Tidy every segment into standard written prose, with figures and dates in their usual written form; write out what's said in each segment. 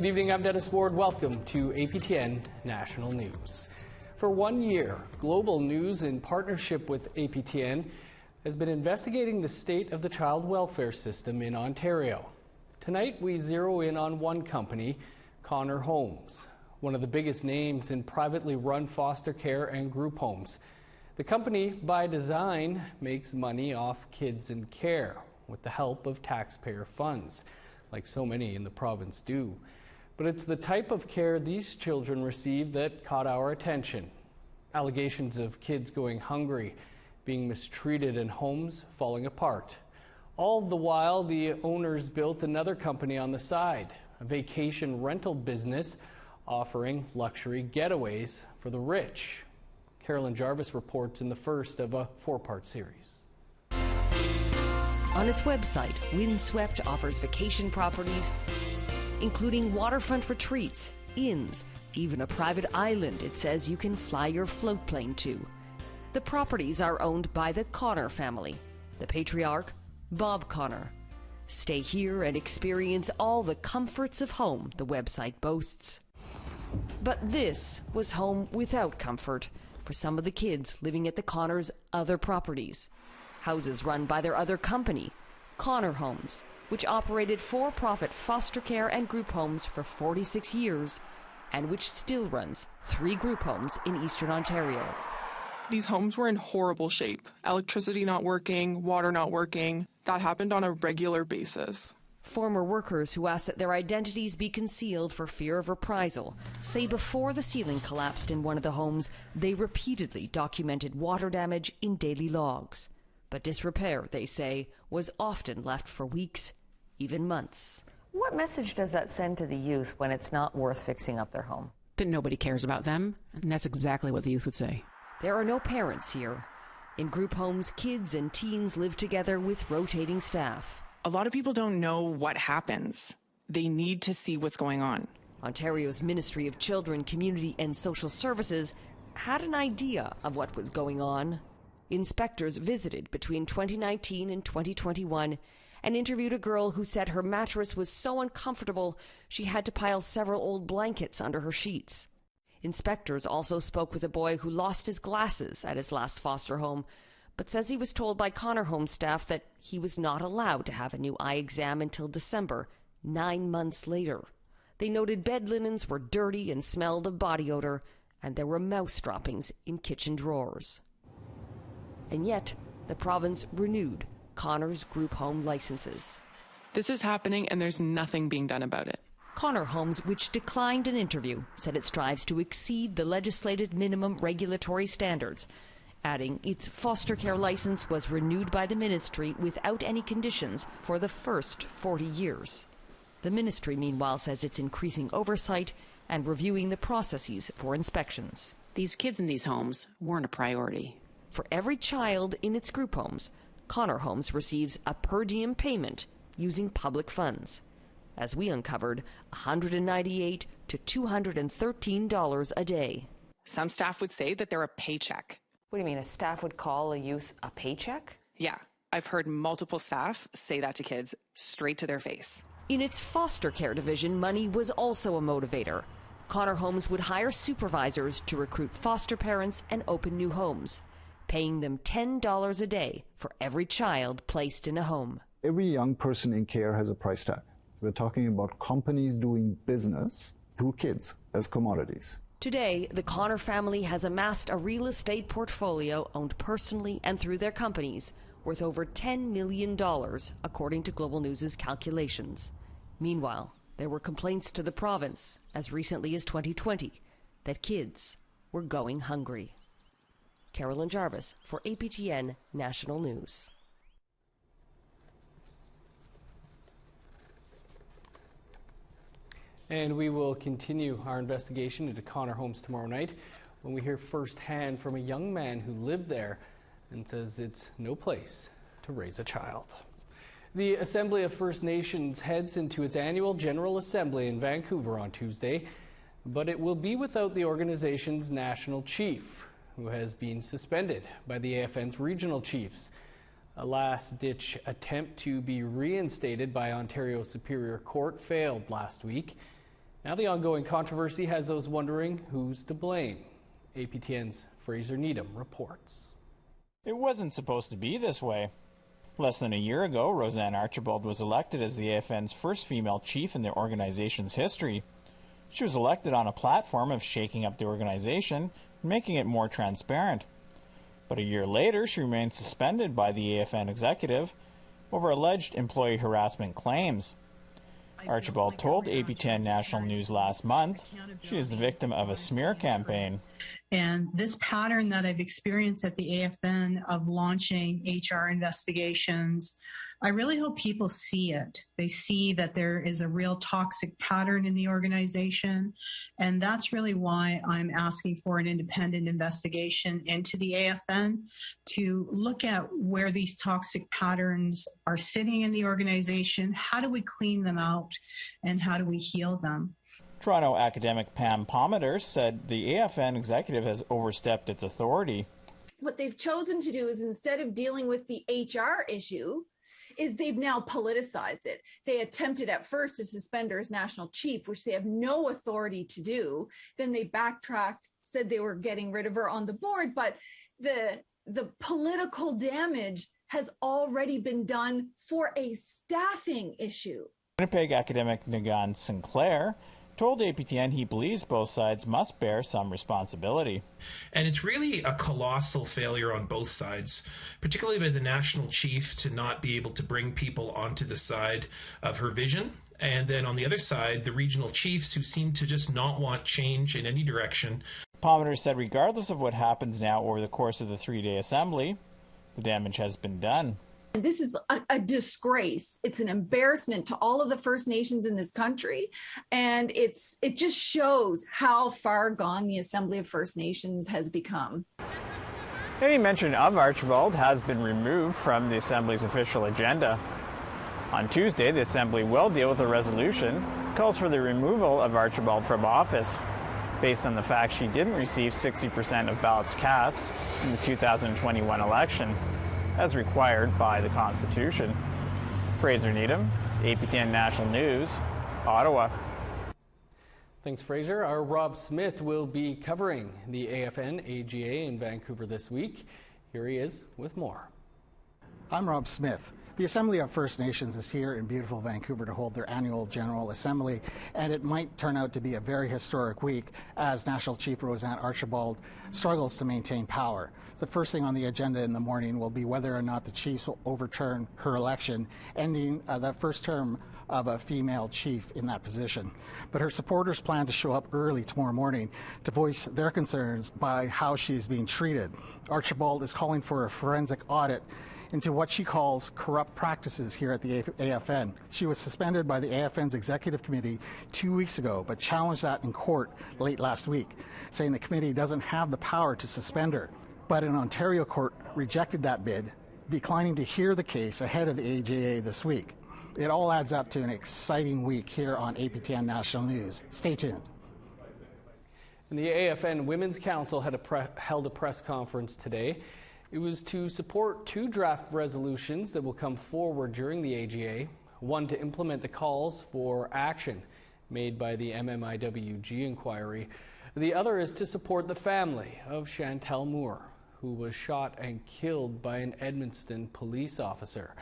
Good evening, I'm Dennis Ward. Welcome to APTN National News. For 1 year, Global News, in partnership with APTN, has been investigating the state of the child welfare system in Ontario. Tonight, we zero in on one company, Connor Homes, one of the biggest names in privately run foster care and group homes. The company, by design, makes money off kids in care with the help of taxpayer funds, like so many in the province do. But it's the type of care these children receive that caught our attention. Allegations of kids going hungry, being mistreated, and homes falling apart. All the while, the owners built another company on the side, a vacation rental business offering luxury getaways for the rich. Carolyn Jarvis reports in the first of a four-part series. On its website, Windswept offers vacation properties, including waterfront retreats, inns, even a private island it says you can fly your float plane to. The properties are owned by the Connor family, the patriarch, Bob Connor. Stay here and experience all the comforts of home, the website boasts. But this was home without comfort for some of the kids living at the Connors' other properties. Houses run by their other company, Connor Homes, which operated for-profit foster care and group homes for 46 years, and which still runs 3 group homes in Eastern Ontario. These homes were in horrible shape. Electricity not working, water not working. That happened on a regular basis. Former workers who asked that their identities be concealed for fear of reprisal say before the ceiling collapsed in one of the homes, they repeatedly documented water damage in daily logs. But disrepair, they say, was often left for weeks, even months. What message does that send to the youth when it's not worth fixing up their home? That nobody cares about them, and that's exactly what the youth would say. There are no parents here. In group homes, kids and teens live together with rotating staff. A lot of people don't know what happens. They need to see what's going on. Ontario's Ministry of Children, Community and Social Services had an idea of what was going on. Inspectors visited between 2019 and 2021 and interviewed a girl who said her mattress was so uncomfortable she had to pile several old blankets under her sheets. Inspectors also spoke with a boy who lost his glasses at his last foster home, but says he was told by Connor Home staff that he was not allowed to have a new eye exam until December, 9 months later. They noted bed linens were dirty and smelled of body odor, and there were mouse droppings in kitchen drawers. And yet, the province renewed Connor's group home licenses. This is happening and there's nothing being done about it. Connor Homes, which declined an interview, said it strives to exceed the legislated minimum regulatory standards, adding its foster care license was renewed by the ministry without any conditions for the first 40 years. The ministry, meanwhile, says it's increasing oversight and reviewing the processes for inspections. These kids in these homes weren't a priority. For every child in its group homes, Connor Homes receives a per diem payment using public funds. As we uncovered, $198 to $213 a day. Some staff would say that they're a paycheck. What do you mean, a staff would call a youth a paycheck? Yeah, I've heard multiple staff say that to kids straight to their face. In its foster care division, money was also a motivator. Connor Homes would hire supervisors to recruit foster parents and open new homes, paying them $10 a day for every child placed in a home. Every young person in care has a price tag. We're talking about companies doing business through kids as commodities. Today, the Connor family has amassed a real estate portfolio owned personally and through their companies worth over $10 million, according to Global News' calculations. Meanwhile, there were complaints to the province, as recently as 2020, that kids were going hungry. Carolyn Jarvis for APTN National News. And we will continue our investigation into Connor Homes tomorrow night when we hear firsthand from a young man who lived there and says it's no place to raise a child. The Assembly of First Nations heads into its annual General Assembly in Vancouver on Tuesday, but it will be without the organization's national chief, who has been suspended by the AFN's regional chiefs. A last-ditch attempt to be reinstated by Ontario Superior Court failed last week, Now the ongoing controversy has those wondering who's to blame. APTN's Fraser Needham reports. It wasn't supposed to be this way. Less than a year ago, Roseanne Archibald was elected as the AFN's first female chief in the organization's history. She was elected on a platform of shaking up the organization and making it more transparent. But a year later, she remained suspended by the AFN executive over alleged employee harassment claims. Archibald told APTN National News last month she is the victim of a smear campaign. And this pattern that I've experienced at the AFN of launching HR investigations, I really hope people see it. They see that there is a real toxic pattern in the organization. And that's really why I'm asking for an independent investigation into the AFN to look at where these toxic patterns are sitting in the organization. How do we clean them out and how do we heal them? Toronto academic Pam Pomater said the AFN executive has overstepped its authority. What they've chosen to do is, instead of dealing with the HR issue, is they've now politicized it. They attempted at first to suspend her as national chief, which they have no authority to do. Then they backtracked, said they were getting rid of her on the board, but the political damage has already been done for a staffing issue. Winnipeg academic Nagan Sinclair told APTN he believes both sides must bear some responsibility. And it's really a colossal failure on both sides, particularly by the national chief to not be able to bring people onto the side of her vision. And then on the other side, the regional chiefs who seem to just not want change in any direction. Pomater said regardless of what happens now over the course of the three-day assembly, the damage has been done. This is a disgrace. It's an embarrassment to all of the First Nations in this country. And it just shows how far gone the Assembly of First Nations has become. Any mention of Archibald has been removed from the Assembly's official agenda. On Tuesday, the Assembly will deal with a resolution that calls for the removal of Archibald from office, based on the fact she didn't receive 60% of ballots cast in the 2021 election, as required by the Constitution. Fraser Needham, APTN National News, Ottawa. Thanks, Fraser. Our Rob Smith will be covering the AFN AGA in Vancouver this week. Here he is with more. I'm Rob Smith. The Assembly of First Nations is here in beautiful Vancouver to hold their annual General Assembly, and it might turn out to be a very historic week as National Chief Roseanne Archibald struggles to maintain power. The first thing on the agenda in the morning will be whether or not the Chiefs will overturn her election, ending the first term of a female chief in that position. But her supporters plan to show up early tomorrow morning to voice their concerns by how she is being treated. Archibald is calling for a forensic audit into what she calls corrupt practices here at the AFN. She was suspended by the AFN's executive committee 2 weeks ago, but challenged that in court late last week, saying the committee doesn't have the power to suspend her. But an Ontario court rejected that bid, declining to hear the case ahead of the AGA this week. It all adds up to an exciting week here on APTN National News. Stay tuned. And the AFN Women's Council had held a press conference today. It was to support two draft resolutions that will come forward during the AGA, one to implement the calls for action made by the MMIWG inquiry. The other is to support the family of Chantel Moore, who was shot and killed by an Edmundston police officer.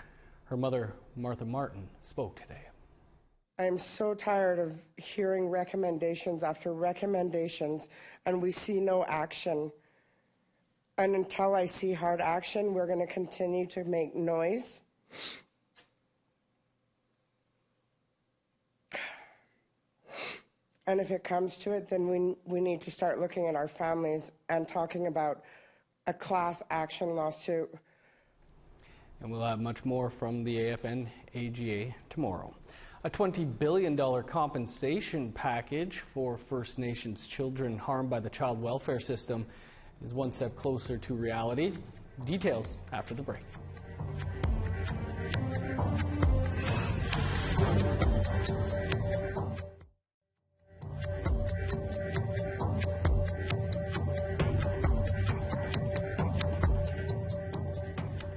Her mother, Martha Martin, spoke today. I'm so tired of hearing recommendations after recommendations, and we see no action. And until I see hard action, we're going to continue to make noise. And if it comes to it, then we need to start looking at our families and talking about a class action lawsuit. And we'll have much more from the AFN AGA tomorrow. A $20 billion compensation package for First Nations children harmed by the child welfare system is one step closer to reality. Details after the break.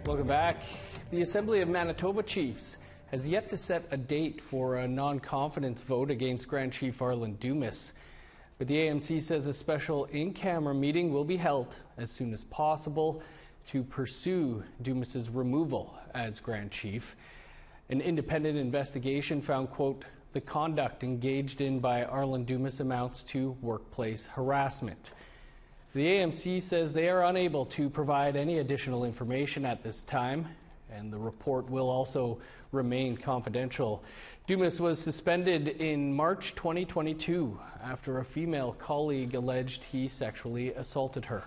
Welcome back. The Assembly of Manitoba Chiefs has yet to set a date for a non-confidence vote against Grand Chief Arlen Dumas. But the AMC says a special in-camera meeting will be held as soon as possible to pursue Dumas's removal as Grand Chief. An independent investigation found, quote, the conduct engaged in by Arlen Dumas amounts to workplace harassment. The AMC says they are unable to provide any additional information at this time, and the report will also remain confidential. Dumas was suspended in March 2022 after a female colleague alleged he sexually assaulted her.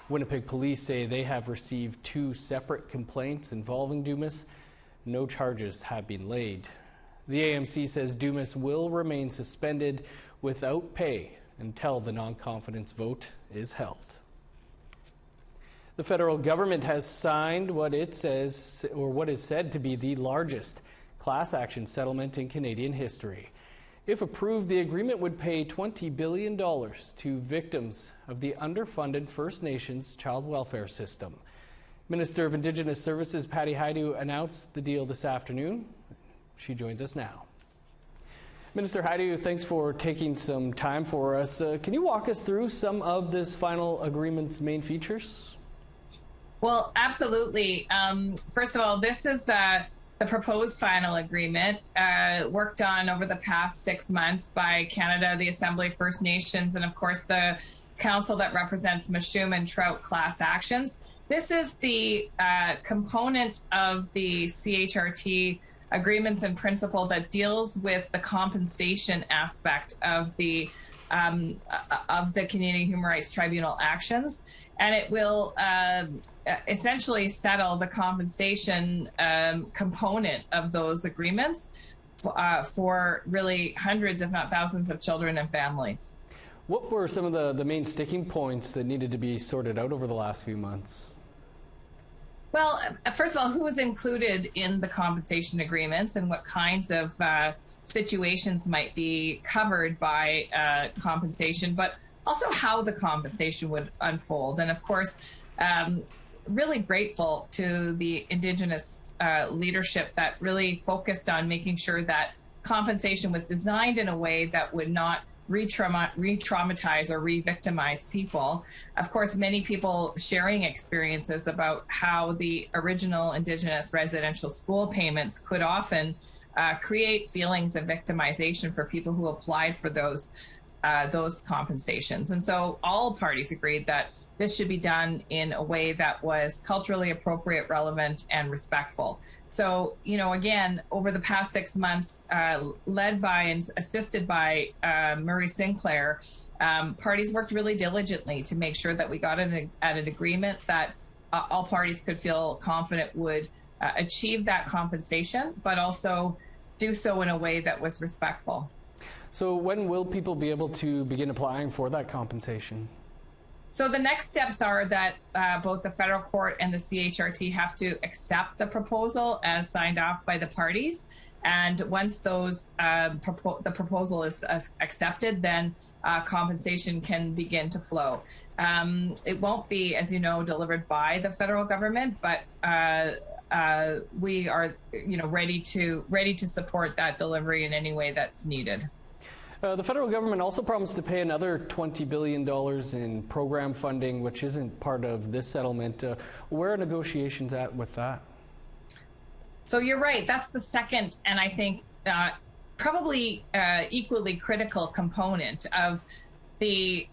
Winnipeg police say they have received 2 separate complaints involving Dumas. No charges have been laid. The AMC says Dumas will remain suspended without pay until the non-confidence vote is held. The federal government has signed what it says, or what is said to be the largest class action settlement in Canadian history. If approved, the agreement would pay $20 billion to victims of the underfunded First Nations child welfare system. Minister of Indigenous Services Patty Hajdu announced the deal this afternoon. She joins us now. Minister Hajdu, thanks for taking some time for us. Can you walk us through some of this final agreement's main features? Well, absolutely. First of all, this is the proposed final agreement worked on over the past 6 months by Canada, the Assembly, First Nations, and of course the council that represents Mashum and Trout class actions. This is the component of the CHRT agreements in principle that deals with the compensation aspect of the Canadian Human Rights Tribunal actions, and it will essentially settle the compensation component of those agreements for really hundreds, if not thousands, of children and families. What were some of the main sticking points that needed to be sorted out over the last few months? Well, first of all, who is included in the compensation agreements and what kinds of situations might be covered by compensation, but also how the compensation would unfold. And of course, really grateful to the Indigenous leadership that really focused on making sure that compensation was designed in a way that would not re-traumatize or re-victimize people. Of course, many people sharing experiences about how the original Indigenous residential school payments could often create feelings of victimization for people who applied for those compensations. And so all parties agreed that this should be done in a way that was culturally appropriate, relevant, and respectful. So, again, over the past 6 months, led by and assisted by Murray Sinclair, parties worked really diligently to make sure that we got at an agreement that all parties could feel confident would achieve that compensation, but also do so in a way that was respectful. So when will people be able to begin applying for that compensation? So the next steps are that both the federal court and the CHRT have to accept the proposal as signed off by the parties. And once those the proposal is accepted, then compensation can begin to flow. It won't be, as you know, delivered by the federal government, but we are, ready to support that delivery in any way that's needed. The federal government also promised to pay another $20 billion in program funding, which isn't part of this settlement. Where are negotiations at with that? So you're right. That's the second, and I think probably equally critical component of the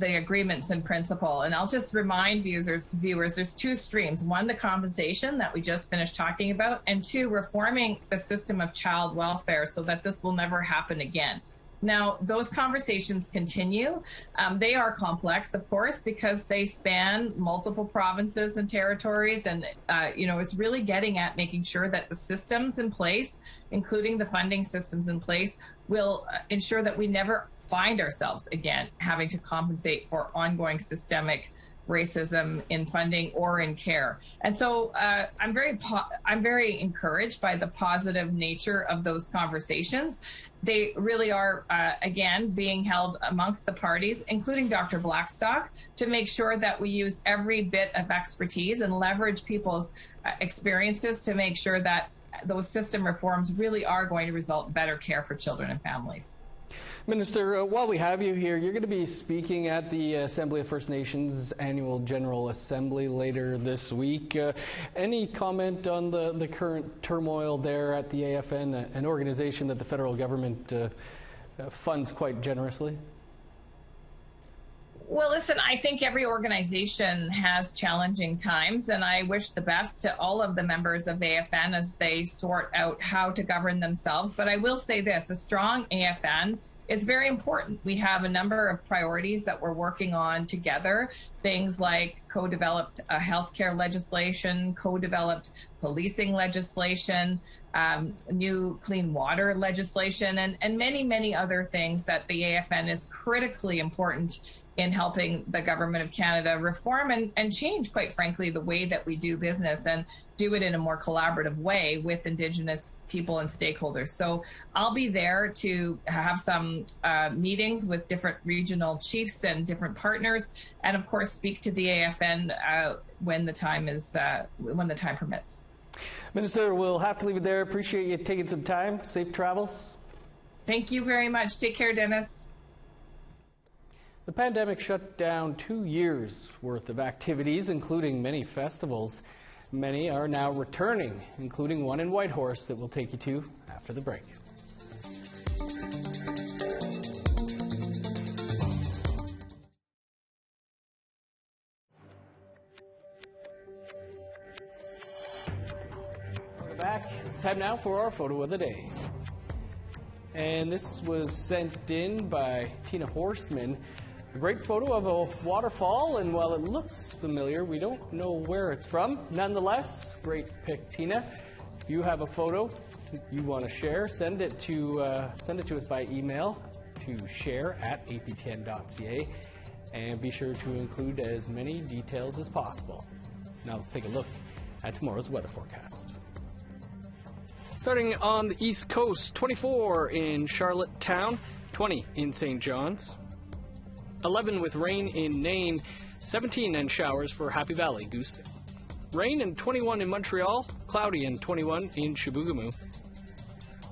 agreements in principle. And I'll just remind viewers, there's 2 streams. 1, the compensation that we just finished talking about, and 2, reforming the system of child welfare so that this will never happen again. Now, those conversations continue. They are complex, of course, because they span multiple provinces and territories. And, it's really getting at making sure that the systems in place, including the funding systems in place, will ensure that we never find ourselves again having to compensate for ongoing systemic racism in funding or in care. And so I'm very encouraged by the positive nature of those conversations. They really are, again, being held amongst the parties, including Dr. Blackstock, to make sure that we use every bit of expertise and leverage people's experiences to make sure that those system reforms really are going to result in better care for children and families. Minister, while we have you here, you're going to be speaking at the Assembly of First Nations Annual General Assembly later this week. Any comment on the current turmoil there at the AFN, an organization that the federal government funds quite generously? Well, listen, I think every organization has challenging times, and I wish the best to all of the members of AFN as they sort out how to govern themselves. But I will say this, a strong AFN is very important. We have a number of priorities that we're working on together, things like co-developed healthcare legislation, co-developed policing legislation, new clean water legislation, and many, many other things that the AFN is critically important in helping the Government of Canada reform and change, quite frankly, the way that we do business and do it in a more collaborative way with Indigenous people and stakeholders. So I'll be there to have some meetings with different regional chiefs and different partners, and of course speak to the AFN when the time permits. Minister, we'll have to leave it there. Appreciate you taking some time. Safe travels. Thank you very much. Take care, Dennis. The pandemic shut down 2 years worth of activities, including many festivals. Many are now returning, including one in Whitehorse that we'll take you to after the break. Welcome back. Time now for our photo of the day. And this was sent in by Tina Horseman. A great photo of a waterfall, and while it looks familiar, we don't know where it's from. Nonetheless, great pick, Tina. If you have a photo you want to share, send it to us by email to share@aptn.ca, and be sure to include as many details as possible. Now let's take a look at tomorrow's weather forecast. Starting on the East Coast, 24 in Charlottetown, 20 in St. John's, 11 with rain in Nain, 17 and showers for Happy Valley, Gooseville. Rain and 21 in Montreal, cloudy and 21 in Chibougamau.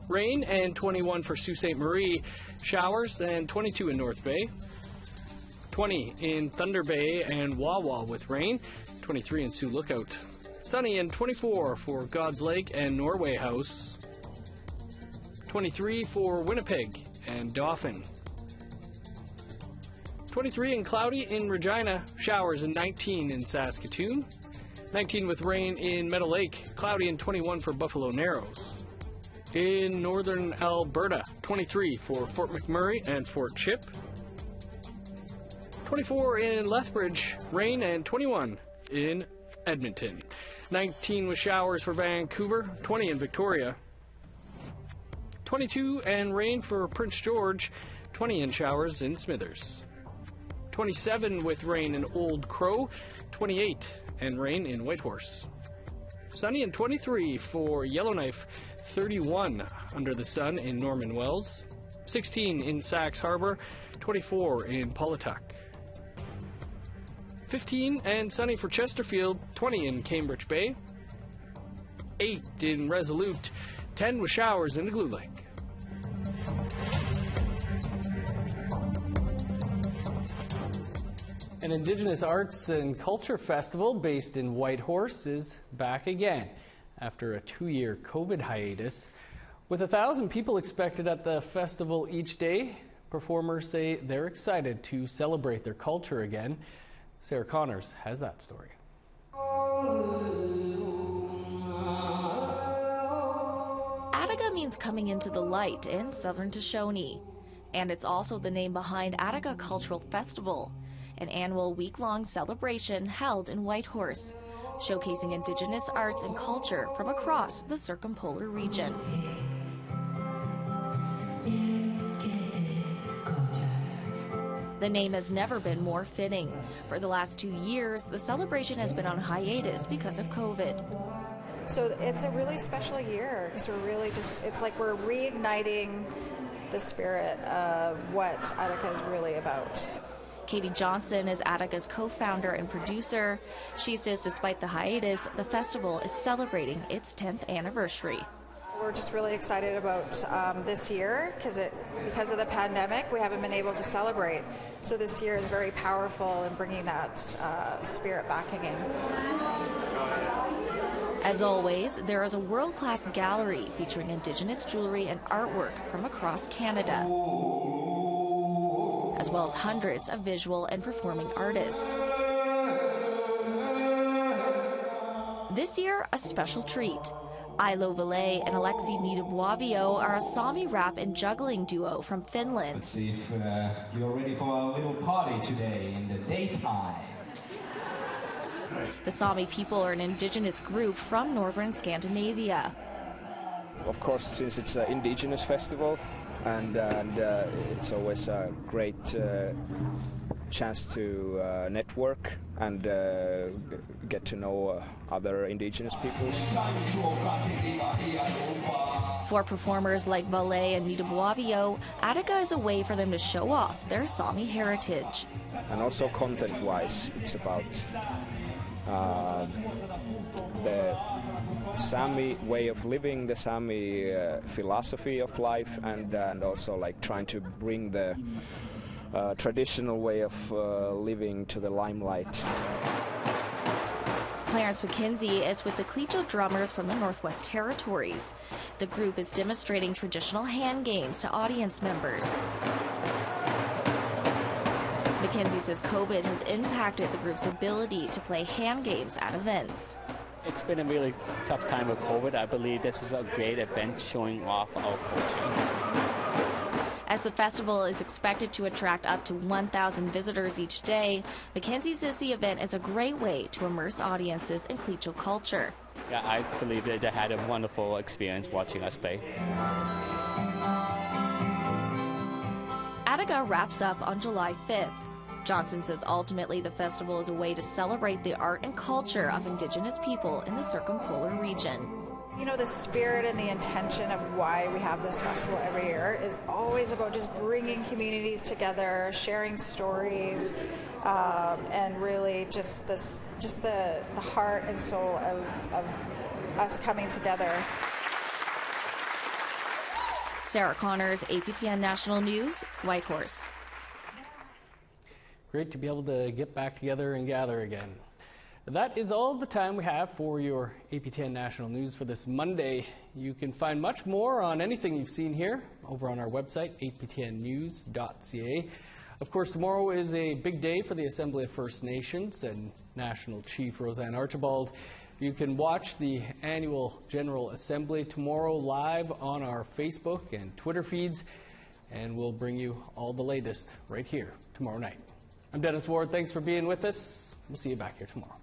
Rain and 21 for Sault Ste. Marie, showers and 22 in North Bay. 20 in Thunder Bay and Wawa with rain, 23 in Sioux Lookout. Sunny and 24 for God's Lake and Norway House. 23 for Winnipeg and Dauphin. 23 and cloudy in Regina, showers and 19 in Saskatoon. 19 with rain in Meadow Lake, cloudy and 21 for Buffalo Narrows. In northern Alberta, 23 for Fort McMurray and Fort Chip. 24 in Lethbridge, rain, and 21 in Edmonton. 19 with showers for Vancouver, 20 in Victoria. 22 and rain for Prince George, 20 in showers in Smithers. 27 with rain in Old Crow, 28 and rain in Whitehorse. Sunny and 23 for Yellowknife, 31 under the sun in Norman Wells, 16 in Sax Harbor, 24 in Paulatuck. 15 and sunny for Chesterfield, 20 in Cambridge Bay, 8 in Resolute, 10 with showers in Igloo Lake. An Indigenous Arts and Culture Festival based in Whitehorse is back again after a 2-year COVID hiatus. With 1,000 people expected at the festival each day, performers say they're excited to celebrate their culture again. Sarah Connors has that story. Attica means coming into the light in southern Shoshone, and it's also the name behind Attica Cultural Festival, an annual week-long celebration held in Whitehorse, showcasing Indigenous arts and culture from across the circumpolar region. The name has never been more fitting. For the last 2 years, the celebration has been on hiatus because of COVID. So it's a really special year because it's like we're reigniting the spirit of what Attica is really about. Katie Johnson is Attica's co-founder and producer. She says despite the hiatus, the festival is celebrating its 10th anniversary. We're just really excited about this year because of the pandemic, we haven't been able to celebrate. So this year is very powerful in bringing that spirit back again. As always, there is a world-class gallery featuring Indigenous jewelry and artwork from across Canada, as well as hundreds of visual and performing artists. This year, a special treat. Ailo Valet and Alexi Nidabuavio are a Sami rap and juggling duo from Finland. Let's see if you're ready for a little party today in the daytime. The Sami people are an indigenous group from northern Scandinavia. Of course, since it's an indigenous festival, and it's always a great chance to network and get to know other indigenous peoples. For performers like Valet and Nidabuavio, Attica is a way for them to show off their Sami heritage. And also content-wise, it's about the Sami way of living, the Sami philosophy of life, and also like trying to bring the traditional way of living to the limelight. Clarence McKenzie is with the Clecho drummers from the Northwest Territories. The group is demonstrating traditional hand games to audience members. McKenzie says COVID has impacted the group's ability to play hand games at events. It's been a really tough time with COVID. I believe this is a great event showing off our culture. As the festival is expected to attract up to 1,000 visitors each day, McKenzie says the event is a great way to immerse audiences in Clecho culture. Yeah, I believe that they had a wonderful experience watching us play. Attica wraps up on July 5th. Johnson says ultimately the festival is a way to celebrate the art and culture of Indigenous people in the circumpolar region. You know, the spirit and the intention of why we have this festival every year is always about just bringing communities together, sharing stories, and really just the heart and soul of us coming together. Sarah Connors, APTN National News, Whitehorse. Great to be able to get back together and gather again. That is all the time we have for your APTN National News for this Monday. You can find much more on anything you've seen here over on our website, aptnnews.ca. Of course, tomorrow is a big day for the Assembly of First Nations and National Chief Roseanne Archibald. You can watch the annual General Assembly tomorrow live on our Facebook and Twitter feeds, and we'll bring you all the latest right here tomorrow night. I'm Dennis Ward. Thanks for being with us. We'll see you back here tomorrow.